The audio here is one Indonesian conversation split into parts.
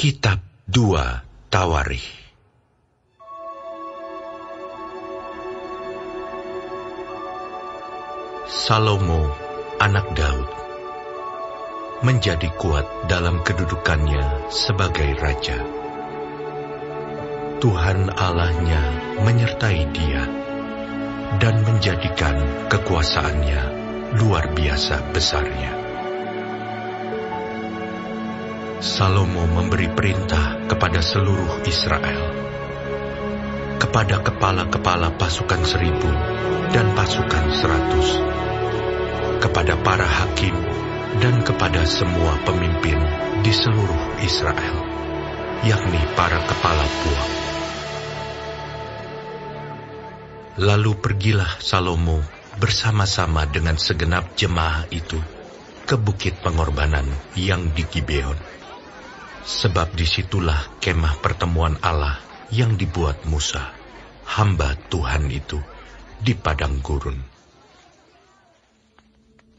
Kitab 2 Tawarikh. Salomo, anak Daud, menjadi kuat dalam kedudukannya sebagai raja. Tuhan Allahnya menyertai dia dan menjadikan kekuasaannya luar biasa besarnya. Salomo memberi perintah kepada seluruh Israel, kepada kepala-kepala pasukan 1000 dan pasukan 100, kepada para hakim dan kepada semua pemimpin di seluruh Israel, yakni para kepala puak. Lalu pergilah Salomo bersama-sama dengan segenap jemaah itu ke bukit pengorbanan yang di Gibeon. Sebab disitulah kemah pertemuan Allah yang dibuat Musa, hamba Tuhan itu, di padang gurun.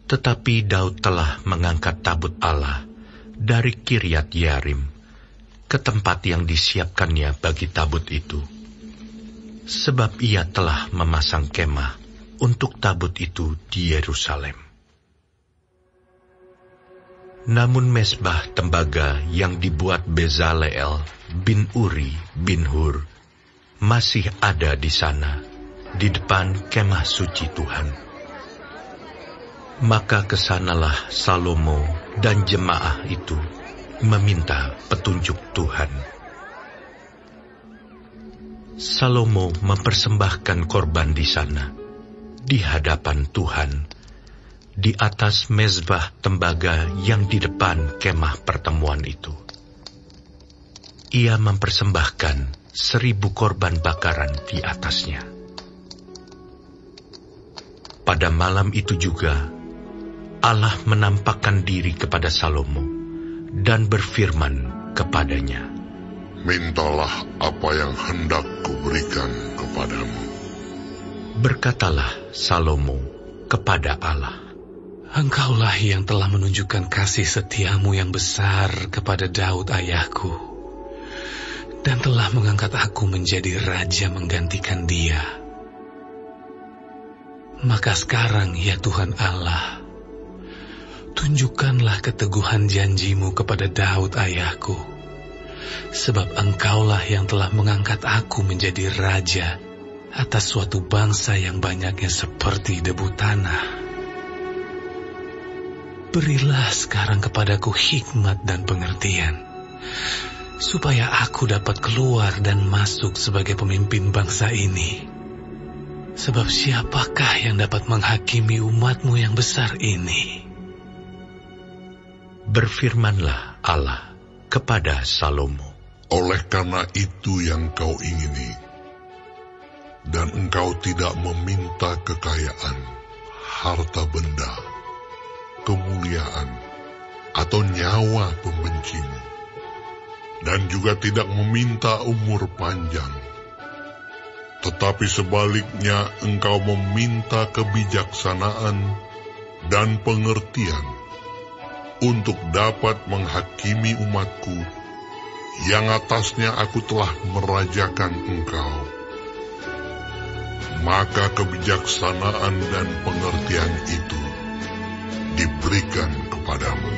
Tetapi Daud telah mengangkat tabut Allah dari Kiryat Yearim ke tempat yang disiapkannya bagi tabut itu, sebab ia telah memasang kemah untuk tabut itu di Yerusalem. Namun mezbah tembaga yang dibuat Bezaleel bin Uri bin Hur masih ada di sana, di depan kemah suci Tuhan. Maka kesanalah Salomo dan jemaah itu meminta petunjuk Tuhan. Salomo mempersembahkan korban di sana, di hadapan Tuhan, di atas mezbah tembaga yang di depan kemah pertemuan itu. Ia mempersembahkan 1000 korban bakaran di atasnya. Pada malam itu juga, Allah menampakkan diri kepada Salomo dan berfirman kepadanya, "Mintalah apa yang hendak kuberikan kepadamu." Berkatalah Salomo kepada Allah, Engkaulah yang telah menunjukkan kasih setiamu yang besar kepada Daud ayahku, dan telah mengangkat aku menjadi raja menggantikan dia. Maka sekarang, ya Tuhan Allah, tunjukkanlah keteguhan janjimu kepada Daud ayahku, sebab engkaulah yang telah mengangkat aku menjadi raja atas suatu bangsa yang banyaknya seperti debu tanah. Berilah sekarang kepadaku hikmat dan pengertian, supaya aku dapat keluar dan masuk sebagai pemimpin bangsa ini. Sebab siapakah yang dapat menghakimi umatmu yang besar ini? Berfirmanlah Allah kepada Salomo, Oleh karena itu yang kau ingini, dan engkau tidak meminta kekayaan, harta benda, kemuliaan, atau nyawa pembencimu, dan juga tidak meminta umur panjang. Tetapi sebaliknya engkau meminta kebijaksanaan dan pengertian untuk dapat menghakimi umatku yang atasnya aku telah merajakan engkau. Maka kebijaksanaan dan pengertian itu diberikan kepadamu.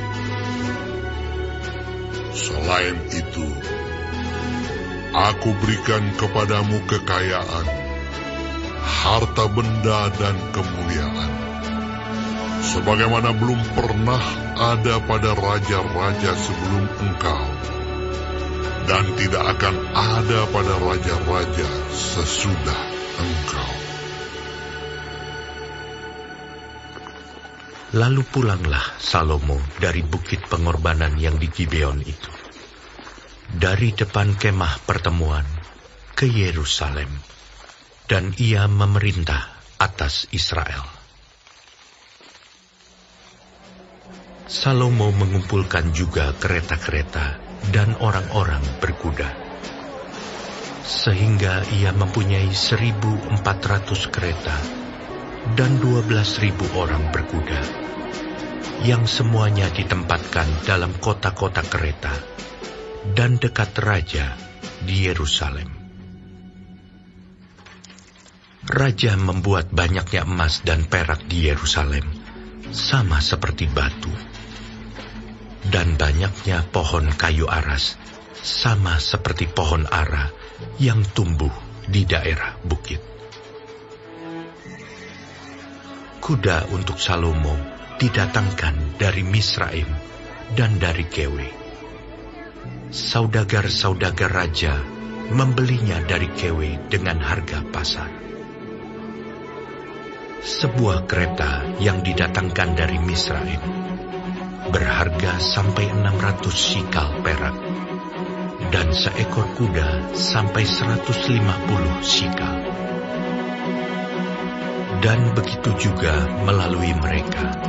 Selain itu, aku berikan kepadamu kekayaan, harta benda dan kemuliaan, sebagaimana belum pernah ada pada raja-raja sebelum engkau, dan tidak akan ada pada raja-raja sesudah engkau. Lalu pulanglah Salomo dari bukit pengorbanan yang di Gibeon itu, dari depan kemah pertemuan ke Yerusalem, dan ia memerintah atas Israel. Salomo mengumpulkan juga kereta-kereta dan orang-orang berkuda, sehingga ia mempunyai 1.400 kereta dan 12.000 orang berkuda, yang semuanya ditempatkan dalam kota-kota kereta dan dekat raja di Yerusalem. Raja membuat banyaknya emas dan perak di Yerusalem, sama seperti batu, dan banyaknya pohon kayu aras, sama seperti pohon ara yang tumbuh di daerah bukit. Kuda untuk Salomo didatangkan dari Misraim dan dari Kewe. Saudagar-saudagar raja membelinya dari Kewe dengan harga pasar. Sebuah kereta yang didatangkan dari Misraim berharga sampai 600 sikal perak, dan seekor kuda sampai 150 sikal. Dan begitu juga melalui mereka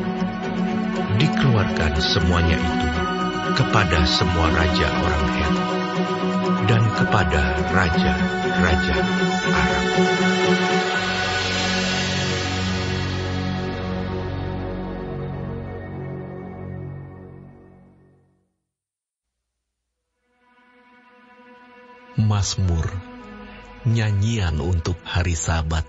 dikeluarkan semuanya itu kepada semua raja orang Het dan kepada raja-raja Aram. Mazmur, nyanyian untuk hari Sabat.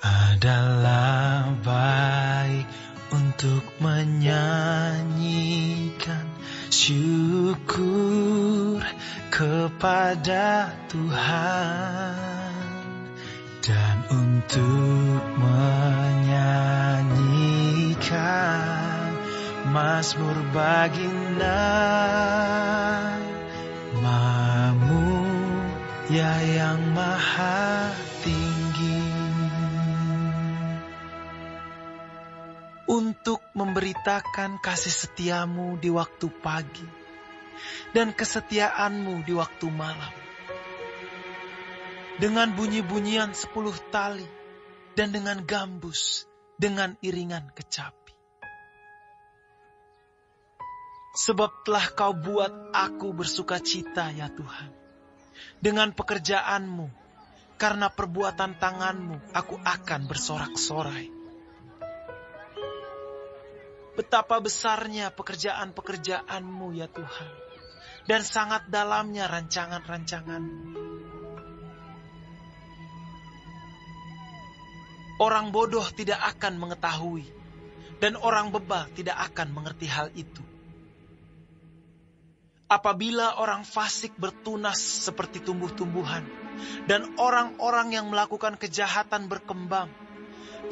Adalah baik untuk menyanyikan syukur kepada Tuhan, dan untuk menyanyikan mazmur baginda namamu, ya yang maha tinggi. Untuk memberitakan kasih setiamu di waktu pagi dan kesetiaanmu di waktu malam, dengan bunyi-bunyian 10 tali dan dengan gambus, dengan iringan kecapi. Sebab telah kau buat aku bersuka cita, ya Tuhan, dengan pekerjaanmu, karena perbuatan tanganmu aku akan bersorak-sorai. Betapa besarnya pekerjaan-pekerjaanmu, ya Tuhan, dan sangat dalamnya rancangan-rancanganmu. Orang bodoh tidak akan mengetahui, dan orang bebal tidak akan mengerti hal itu. Apabila orang fasik bertunas seperti tumbuh-tumbuhan, dan orang-orang yang melakukan kejahatan berkembang,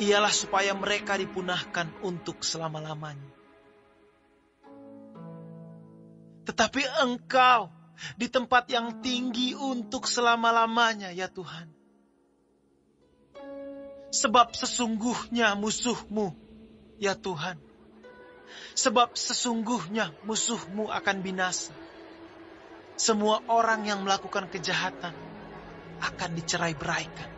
ialah supaya mereka dipunahkan untuk selama-lamanya. Tetapi Engkau di tempat yang tinggi untuk selama-lamanya, ya Tuhan. Sebab sesungguhnya musuhmu, ya Tuhan. Sebab sesungguhnya musuhmu akan binasa. Semua orang yang melakukan kejahatan akan dicerai-beraikan.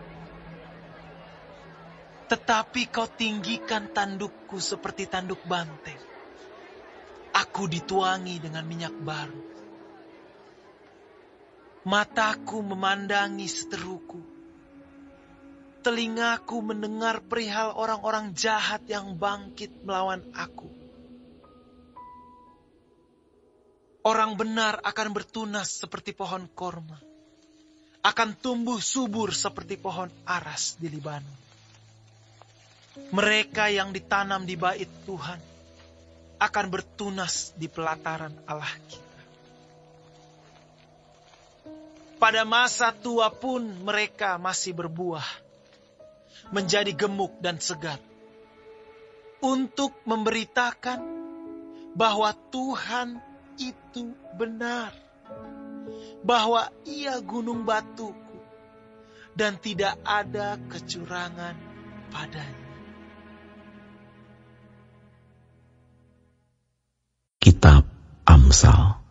Tetapi kau tinggikan tandukku seperti tanduk banteng. Aku dituangi dengan minyak baru. Mataku memandangi seteruku. Telingaku mendengar perihal orang-orang jahat yang bangkit melawan aku. Orang benar akan bertunas seperti pohon korma. Akan tumbuh subur seperti pohon aras di Libanon. Mereka yang ditanam di bait Tuhan akan bertunas di pelataran Allah kita. Pada masa tua pun mereka masih berbuah menjadi gemuk dan segar, untuk memberitakan bahwa Tuhan itu benar, bahwa Ia gunung batuku, dan tidak ada kecurangan padanya. Kitab Amsal.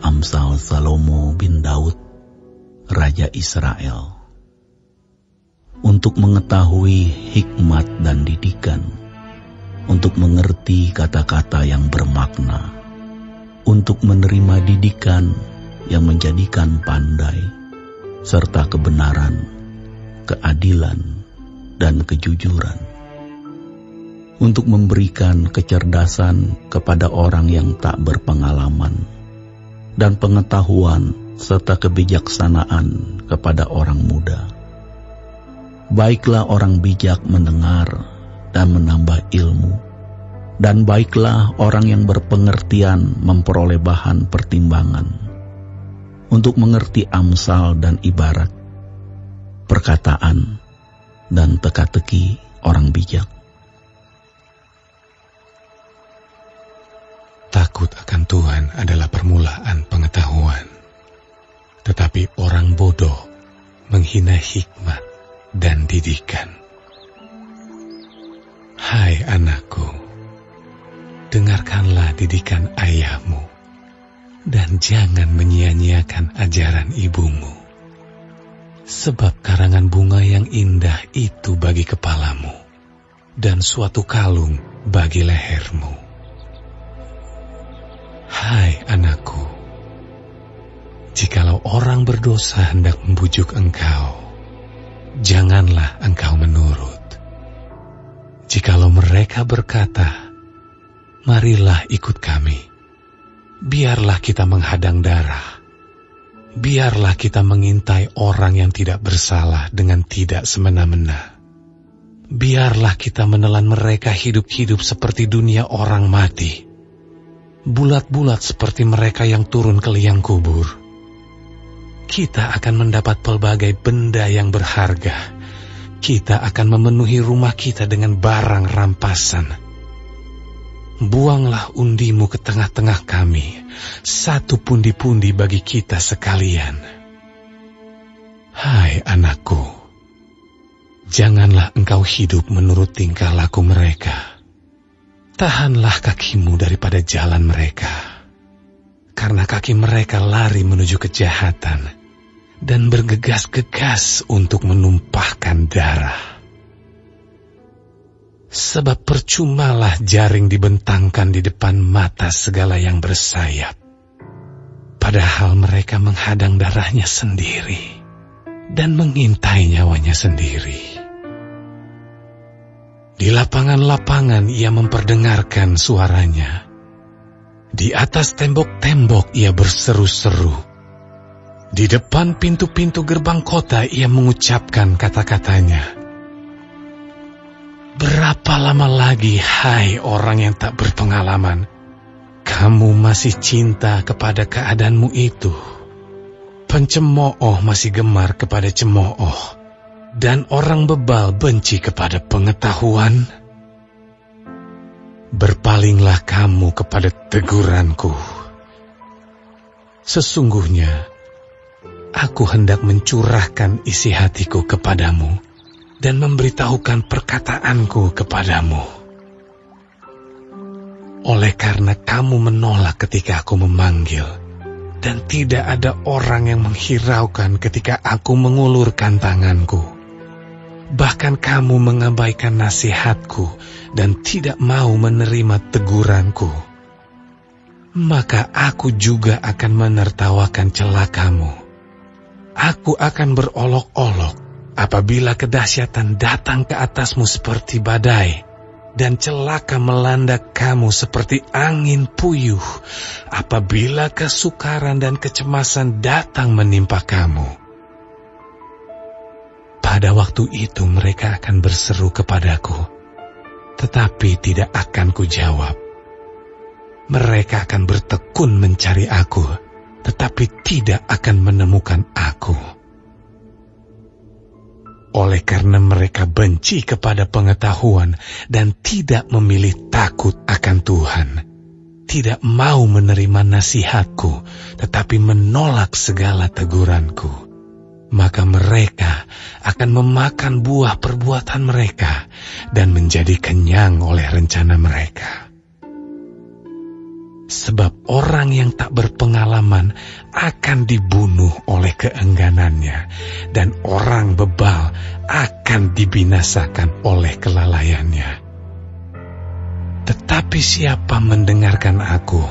Amsal Salomo bin Daud, Raja Israel, untuk mengetahui hikmat dan didikan, untuk mengerti kata-kata yang bermakna, untuk menerima didikan yang menjadikan pandai, serta kebenaran, keadilan, dan kejujuran, untuk memberikan kecerdasan kepada orang yang tak berpengalaman, dan pengetahuan serta kebijaksanaan kepada orang muda. Baiklah orang bijak mendengar dan menambah ilmu, dan baiklah orang yang berpengertian memperoleh bahan pertimbangan, untuk mengerti amsal dan ibarat, perkataan dan teka-teki orang bijak. Takut akan Tuhan adalah permulaan pengetahuan, tetapi orang bodoh menghina hikmat dan didikan. Hai anakku, dengarkanlah didikan ayahmu, dan jangan menyia-nyiakan ajaran ibumu. Sebab karangan bunga yang indah itu bagi kepalamu, dan suatu kalung bagi lehermu. Hai anakku, jikalau orang berdosa hendak membujuk engkau, janganlah engkau menurut. Jikalau mereka berkata, marilah ikut kami, biarlah kita menghadang darah, biarlah kita mengintai orang yang tidak bersalah dengan tidak semena-mena. Biarlah kita menelan mereka hidup-hidup seperti dunia orang mati, bulat-bulat seperti mereka yang turun ke liang kubur. Kita akan mendapat pelbagai benda yang berharga. Kita akan memenuhi rumah kita dengan barang rampasan. Buanglah undimu ke tengah-tengah kami, satu pundi-pundi bagi kita sekalian. Hai anakku, janganlah engkau hidup menurut tingkah laku mereka. Tahanlah kakimu daripada jalan mereka, karena kaki mereka lari menuju kejahatan dan bergegas-gegas untuk menumpahkan darah. Sebab percumalah jaring dibentangkan di depan mata segala yang bersayap, padahal mereka menghadang darahnya sendiri dan mengintai nyawanya sendiri. Di lapangan-lapangan ia memperdengarkan suaranya. Di atas tembok-tembok ia berseru-seru. Di depan pintu-pintu gerbang kota ia mengucapkan kata-katanya. Berapa lama lagi, hai orang yang tak berpengalaman, kamu masih cinta kepada keadaanmu itu? Pencemooh masih gemar kepada cemooh, dan orang bebal benci kepada pengetahuan. Berpalinglah kamu kepada teguranku. Sesungguhnya, aku hendak mencurahkan isi hatiku kepadamu dan memberitahukan perkataanku kepadamu. Oleh karena kamu menolak ketika aku memanggil, dan tidak ada orang yang menghiraukan ketika aku mengulurkan tanganku. Bahkan kamu mengabaikan nasihatku dan tidak mau menerima teguranku. Maka aku juga akan menertawakan celakamu. Aku akan berolok-olok apabila kedahsyatan datang ke atasmu seperti badai, dan celaka melanda kamu seperti angin puyuh apabila kesukaran dan kecemasan datang menimpa kamu. Pada waktu itu mereka akan berseru kepadaku, tetapi tidak akan kujawab. Mereka akan bertekun mencari aku, tetapi tidak akan menemukan aku. Oleh karena mereka benci kepada pengetahuan dan tidak memilih takut akan Tuhan, tidak mau menerima nasihatku, tetapi menolak segala teguranku, maka mereka akan memakan buah perbuatan mereka dan menjadi kenyang oleh rencana mereka. Sebab orang yang tak berpengalaman akan dibunuh oleh keengganannya, dan orang bebal akan dibinasakan oleh kelalaiannya. Tetapi siapa mendengarkan aku,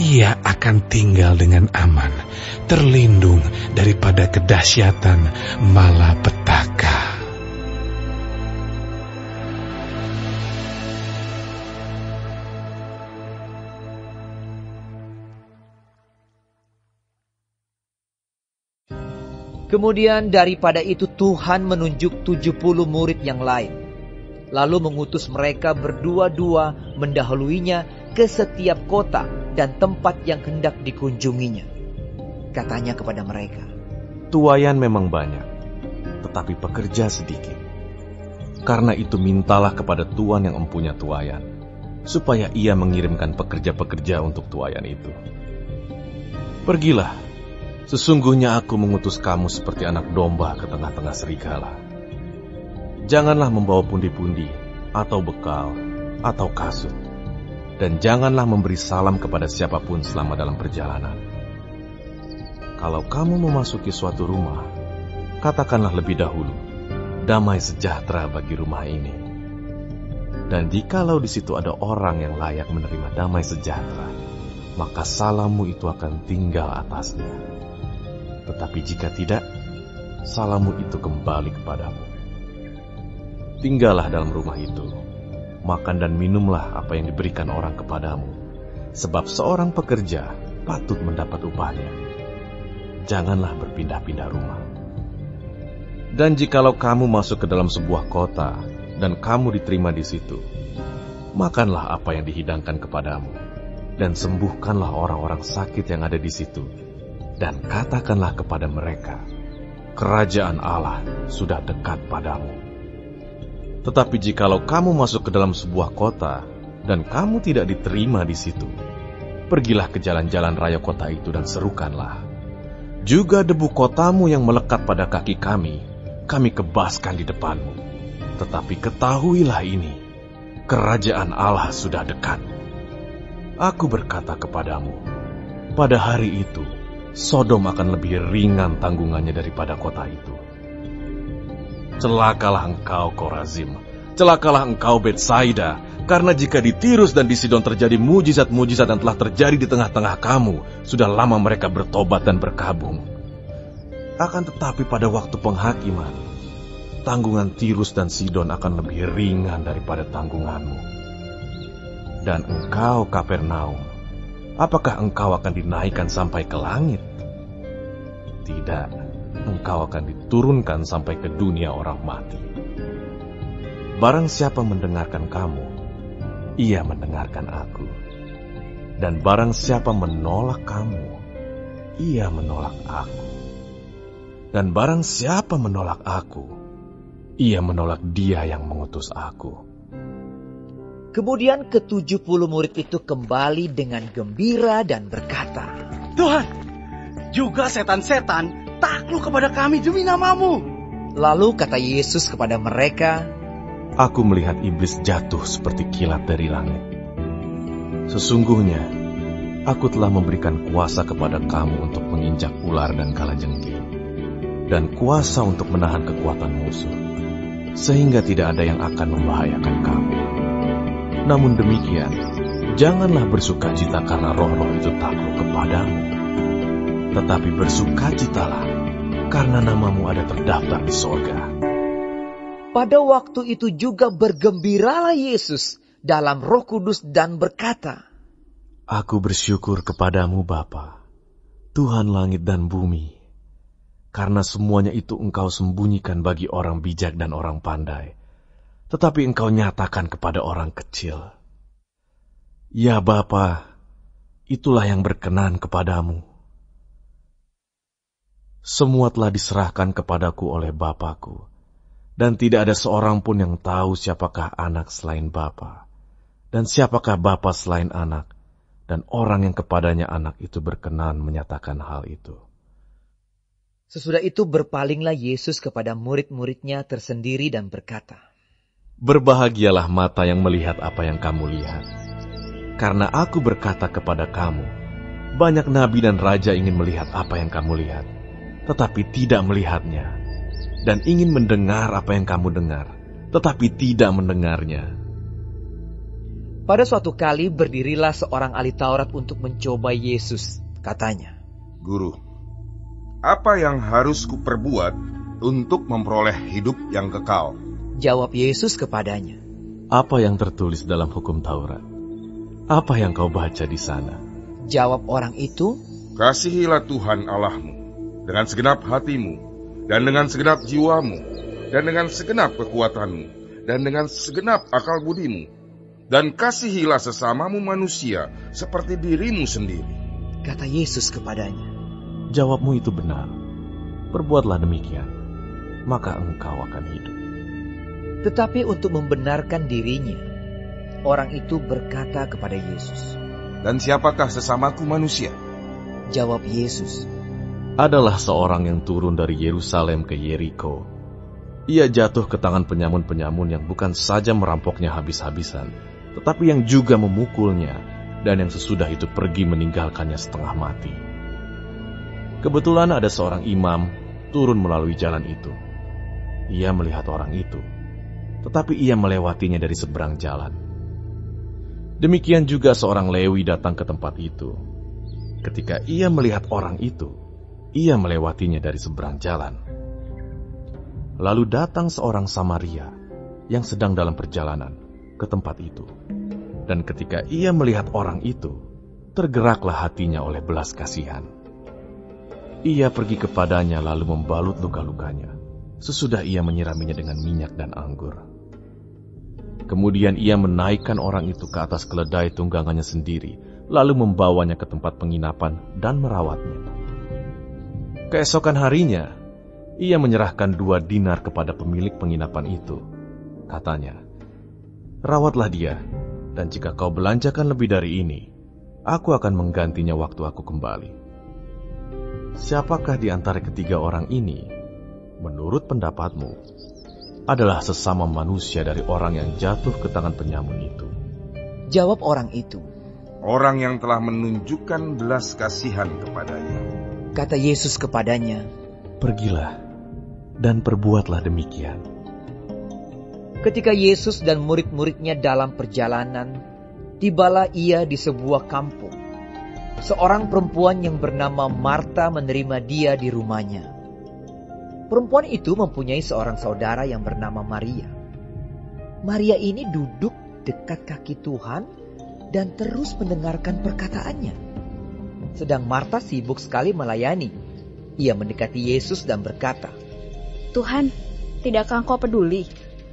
ia akan tinggal dengan aman, terlindung daripada kedahsyatan malapetaka. Kemudian daripada itu Tuhan menunjuk 70 murid yang lain, lalu mengutus mereka berdua-dua mendahuluinya ke setiap kota dan tempat yang hendak dikunjunginya. Katanya kepada mereka, "Tuaian memang banyak, tetapi pekerja sedikit. Karena itu mintalah kepada Tuan yang empunya tuaian, supaya ia mengirimkan pekerja-pekerja untuk tuaian itu. Pergilah. Sesungguhnya aku mengutus kamu seperti anak domba ke tengah-tengah serigala. Janganlah membawa pundi-pundi, atau bekal, atau kasut. Dan janganlah memberi salam kepada siapapun selama dalam perjalanan. Kalau kamu memasuki suatu rumah, katakanlah lebih dahulu, damai sejahtera bagi rumah ini. Dan jikalau di situ ada orang yang layak menerima damai sejahtera, maka salammu itu akan tinggal atasnya. Tetapi jika tidak, salammu itu kembali kepadamu. Tinggallah dalam rumah itu, makan dan minumlah apa yang diberikan orang kepadamu, sebab seorang pekerja patut mendapat upahnya. Janganlah berpindah-pindah rumah. Dan jikalau kamu masuk ke dalam sebuah kota, dan kamu diterima di situ, makanlah apa yang dihidangkan kepadamu, dan sembuhkanlah orang-orang sakit yang ada di situ, dan katakanlah kepada mereka, kerajaan Allah sudah dekat padamu. Tetapi jikalau kamu masuk ke dalam sebuah kota, dan kamu tidak diterima di situ, pergilah ke jalan-jalan raya kota itu dan serukanlah, juga debu kotamu yang melekat pada kaki kami kebaskan di depanmu. Tetapi ketahuilah ini, kerajaan Allah sudah dekat. Aku berkata kepadamu, pada hari itu, Sodom akan lebih ringan tanggungannya daripada kota itu. Celakalah engkau, Korazim. Celakalah engkau, Betsaida. Karena jika di Tirus dan di Sidon terjadi mujizat-mujizat yang telah terjadi di tengah-tengah kamu, sudah lama mereka bertobat dan berkabung. Akan tetapi pada waktu penghakiman, tanggungan Tirus dan Sidon akan lebih ringan daripada tanggunganmu. Dan engkau, Kapernaum, apakah engkau akan dinaikkan sampai ke langit? Tidak, engkau akan diturunkan sampai ke dunia orang mati. Barang siapa mendengarkan kamu, ia mendengarkan aku. Dan barang siapa menolak kamu, ia menolak aku. Dan barang siapa menolak aku, ia menolak Dia yang mengutus aku. Kemudian ke-70 murid itu kembali dengan gembira dan berkata, "Tuhan, juga setan-setan takluk kepada kami demi nama-Mu." Lalu kata Yesus kepada mereka, Aku melihat iblis jatuh seperti kilat dari langit. Sesungguhnya, aku telah memberikan kuasa kepada kamu untuk menginjak ular dan kalajengking, dan kuasa untuk menahan kekuatan musuh, sehingga tidak ada yang akan membahayakan kamu. Namun demikian, janganlah bersukacita karena roh-roh itu takluk kepadamu, tetapi bersukacitalah karena namamu ada terdaftar di sorga. Pada waktu itu juga bergembiralah Yesus dalam Roh Kudus dan berkata, Aku bersyukur kepadamu Bapa, Tuhan langit dan bumi, karena semuanya itu Engkau sembunyikan bagi orang bijak dan orang pandai, tetapi Engkau nyatakan kepada orang kecil. Ya Bapa, itulah yang berkenan kepadamu. Semua telah diserahkan kepadaku oleh Bapa-Ku, dan tidak ada seorang pun yang tahu siapakah anak selain Bapa, dan siapakah Bapa selain anak, dan orang yang kepadanya anak itu berkenan menyatakan hal itu. Sesudah itu berpalinglah Yesus kepada murid-muridnya tersendiri dan berkata, Berbahagialah mata yang melihat apa yang kamu lihat. Karena aku berkata kepada kamu, banyak nabi dan raja ingin melihat apa yang kamu lihat, tetapi tidak melihatnya, dan ingin mendengar apa yang kamu dengar, tetapi tidak mendengarnya. Pada suatu kali berdirilah seorang ahli Taurat untuk mencoba Yesus. Katanya, Guru, apa yang harus kuperbuat untuk memperoleh hidup yang kekal? Jawab Yesus kepadanya, Apa yang tertulis dalam hukum Taurat? Apa yang kau baca di sana? Jawab orang itu, Kasihilah Tuhan Allahmu dengan segenap hatimu, dan dengan segenap jiwamu, dan dengan segenap kekuatanmu, dan dengan segenap akal budimu, dan kasihilah sesamamu manusia seperti dirimu sendiri. Kata Yesus kepadanya, Jawabmu itu benar. Perbuatlah demikian, maka engkau akan hidup. Tetapi untuk membenarkan dirinya, orang itu berkata kepada Yesus, Dan siapakah sesamaku manusia? Jawab Yesus, Adalah seorang yang turun dari Yerusalem ke Yeriko. Ia jatuh ke tangan penyamun-penyamun yang bukan saja merampoknya habis-habisan, tetapi yang juga memukulnya, dan yang sesudah itu pergi meninggalkannya setengah mati. Kebetulan ada seorang imam turun melalui jalan itu. Ia melihat orang itu, tetapi ia melewatinya dari seberang jalan. Demikian juga seorang Lewi datang ke tempat itu. Ketika ia melihat orang itu, ia melewatinya dari seberang jalan. Lalu datang seorang Samaria yang sedang dalam perjalanan ke tempat itu. Dan ketika ia melihat orang itu, tergeraklah hatinya oleh belas kasihan. Ia pergi kepadanya lalu membalut luka-lukanya, sesudah ia menyiraminya dengan minyak dan anggur. Kemudian ia menaikkan orang itu ke atas keledai tunggangannya sendiri, lalu membawanya ke tempat penginapan dan merawatnya. Keesokan harinya, ia menyerahkan 2 dinar kepada pemilik penginapan itu. Katanya, Rawatlah dia, dan jika kau belanjakan lebih dari ini, aku akan menggantinya waktu aku kembali. Siapakah di antara ketiga orang ini, menurut pendapatmu, adalah sesama manusia dari orang yang jatuh ke tangan penyamun itu? Jawab orang itu, Orang yang telah menunjukkan belas kasihan kepadanya. Kata Yesus kepadanya, Pergilah dan perbuatlah demikian. Ketika Yesus dan murid-muridnya dalam perjalanan, tibalah ia di sebuah kampung. Seorang perempuan yang bernama Marta menerima dia di rumahnya. Perempuan itu mempunyai seorang saudara yang bernama Maria. Maria ini duduk dekat kaki Tuhan dan terus mendengarkan perkataannya. Sedang Marta sibuk sekali melayani. Ia mendekati Yesus dan berkata, Tuhan, tidakkah Engkau peduli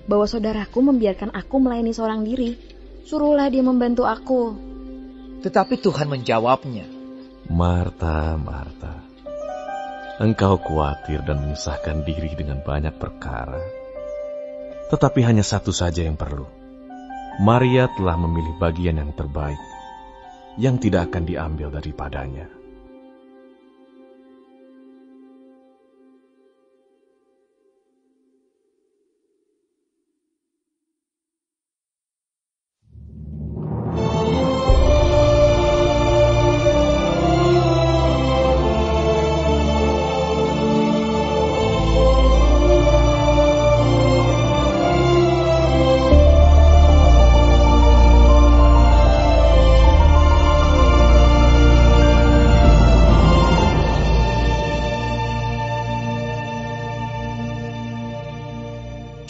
bahwa saudaraku membiarkan aku melayani seorang diri? Suruhlah dia membantu aku. Tetapi Tuhan menjawabnya, Marta, Marta, engkau khawatir dan menyusahkan diri dengan banyak perkara. Tetapi hanya satu saja yang perlu. Maria telah memilih bagian yang terbaik, yang tidak akan diambil daripadanya.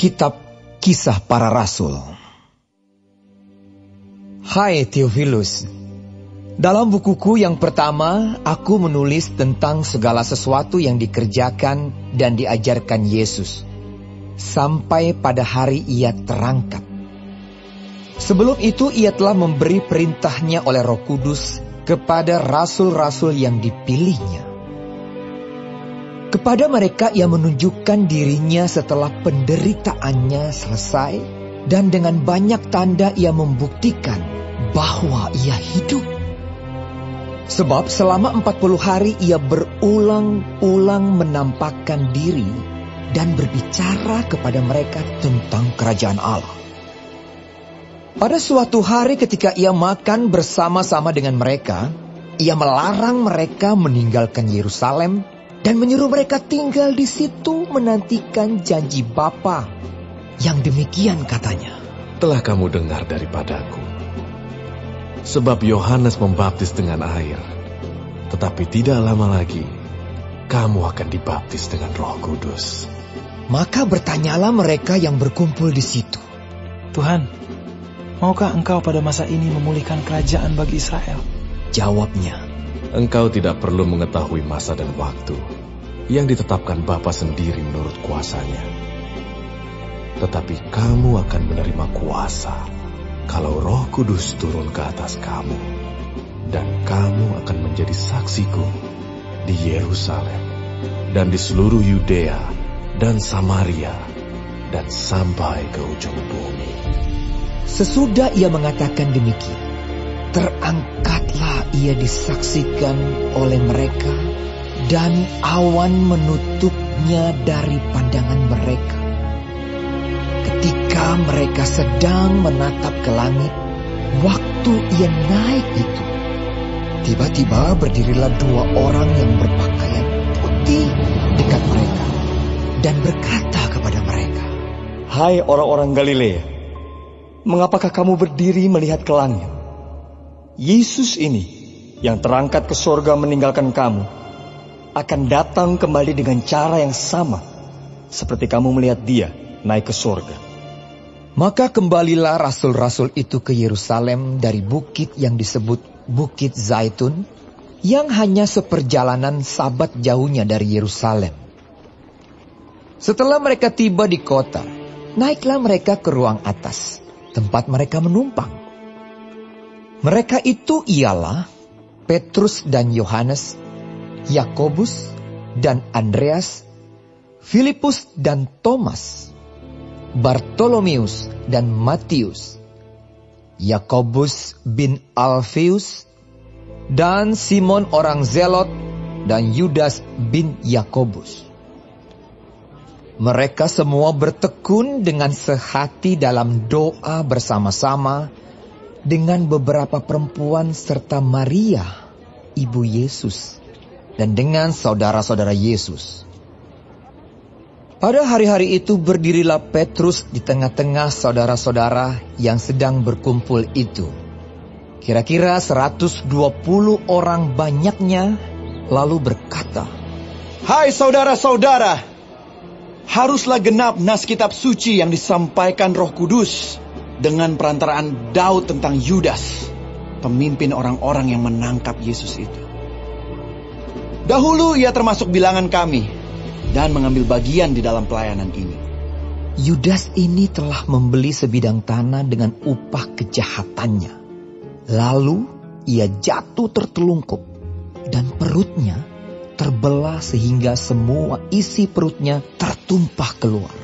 Kitab Kisah Para Rasul. Hai Theophilus, dalam bukuku yang pertama aku menulis tentang segala sesuatu yang dikerjakan dan diajarkan Yesus sampai pada hari ia terangkat. Sebelum itu ia telah memberi perintahnya oleh Roh Kudus kepada rasul-rasul yang dipilihnya. Kepada mereka ia menunjukkan dirinya setelah penderitaannya selesai, dan dengan banyak tanda ia membuktikan bahwa ia hidup. Sebab selama 40 hari ia berulang-ulang menampakkan diri dan berbicara kepada mereka tentang kerajaan Allah. Pada suatu hari ketika ia makan bersama-sama dengan mereka, ia melarang mereka meninggalkan Yerusalem dan menyuruh mereka tinggal di situ menantikan janji Bapa. Yang demikian katanya, telah kamu dengar daripadaku. Sebab Yohanes membaptis dengan air, tetapi tidak lama lagi kamu akan dibaptis dengan Roh Kudus. Maka bertanyalah mereka yang berkumpul di situ, Tuhan, maukah engkau pada masa ini memulihkan kerajaan bagi Israel? Jawabnya, engkau tidak perlu mengetahui masa dan waktu yang ditetapkan Bapa sendiri menurut kuasanya. Tetapi kamu akan menerima kuasa kalau Roh Kudus turun ke atas kamu. Dan kamu akan menjadi saksiku di Yerusalem dan di seluruh Yudea dan Samaria dan sampai ke ujung bumi. Sesudah ia mengatakan demikian, terangkatlah ia disaksikan oleh mereka, dan awan menutupnya dari pandangan mereka. Ketika mereka sedang menatap ke langit, waktu ia naik itu, tiba-tiba berdirilah 2 orang yang berpakaian putih dekat mereka, dan berkata kepada mereka, Hai orang-orang Galilea, mengapakah kamu berdiri melihat ke langit? Yesus ini yang terangkat ke sorga meninggalkan kamu, akan datang kembali dengan cara yang sama seperti kamu melihat dia naik ke sorga. Maka kembalilah rasul-rasul itu ke Yerusalem dari bukit yang disebut Bukit Zaitun, yang hanya seperjalanan sabat jauhnya dari Yerusalem. Setelah mereka tiba di kota, naiklah mereka ke ruang atas, tempat mereka menumpang. Mereka itu ialah Petrus dan Yohanes, Yakobus dan Andreas, Filipus dan Thomas, Bartolomeus dan Matius, Yakobus bin Alfeus, dan Simon orang Zelot, dan Yudas bin Yakobus. Mereka semua bertekun dengan sehati dalam doa bersama-sama dengan beberapa perempuan serta Maria, ibu Yesus, dan dengan saudara-saudara Yesus. Pada hari-hari itu berdirilah Petrus di tengah-tengah saudara-saudara yang sedang berkumpul itu. Kira-kira 120 orang banyaknya, lalu berkata, Hai saudara-saudara, haruslah genap nas kitab suci yang disampaikan Roh Kudus dengan perantaraan Daud tentang Yudas, pemimpin orang-orang yang menangkap Yesus itu. Dahulu ia termasuk bilangan kami dan mengambil bagian di dalam pelayanan ini. Yudas ini telah membeli sebidang tanah dengan upah kejahatannya. Lalu ia jatuh tertelungkup dan perutnya terbelah sehingga semua isi perutnya tertumpah keluar.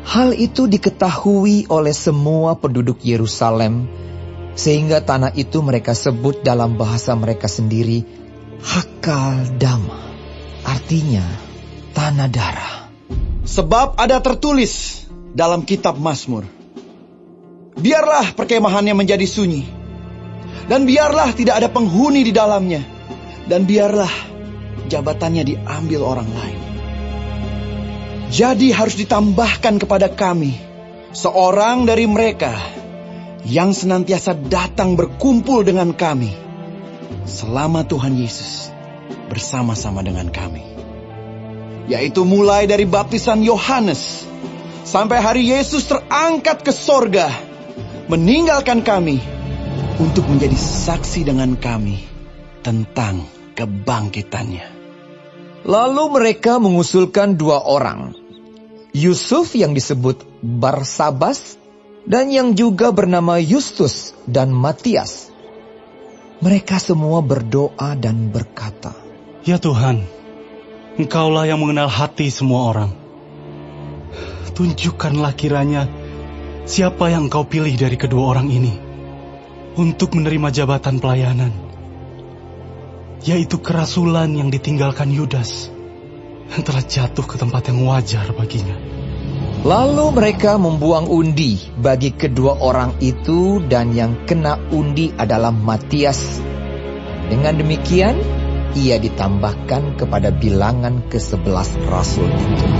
Hal itu diketahui oleh semua penduduk Yerusalem, sehingga tanah itu mereka sebut dalam bahasa mereka sendiri Hakaldama, artinya tanah darah. Sebab ada tertulis dalam kitab Mazmur, biarlah perkemahannya menjadi sunyi, dan biarlah tidak ada penghuni di dalamnya, dan biarlah jabatannya diambil orang lain. Jadi harus ditambahkan kepada kami seorang dari mereka yang senantiasa datang berkumpul dengan kami selama Tuhan Yesus bersama-sama dengan kami, yaitu mulai dari baptisan Yohanes sampai hari Yesus terangkat ke sorga, meninggalkan kami untuk menjadi saksi dengan kami tentang kebangkitannya. Lalu mereka mengusulkan 2 orang, Yusuf yang disebut Barsabas dan yang juga bernama Justus dan Matias. Mereka semua berdoa dan berkata, "Ya Tuhan, Engkaulah yang mengenal hati semua orang. Tunjukkanlah kiranya siapa yang Engkau pilih dari kedua orang ini untuk menerima jabatan pelayanan, yaitu kerasulan yang ditinggalkan Yudas, yang telah jatuh ke tempat yang wajar baginya." Lalu mereka membuang undi bagi kedua orang itu, dan yang kena undi adalah Matias. Dengan demikian, ia ditambahkan kepada bilangan ke-11 rasul itu.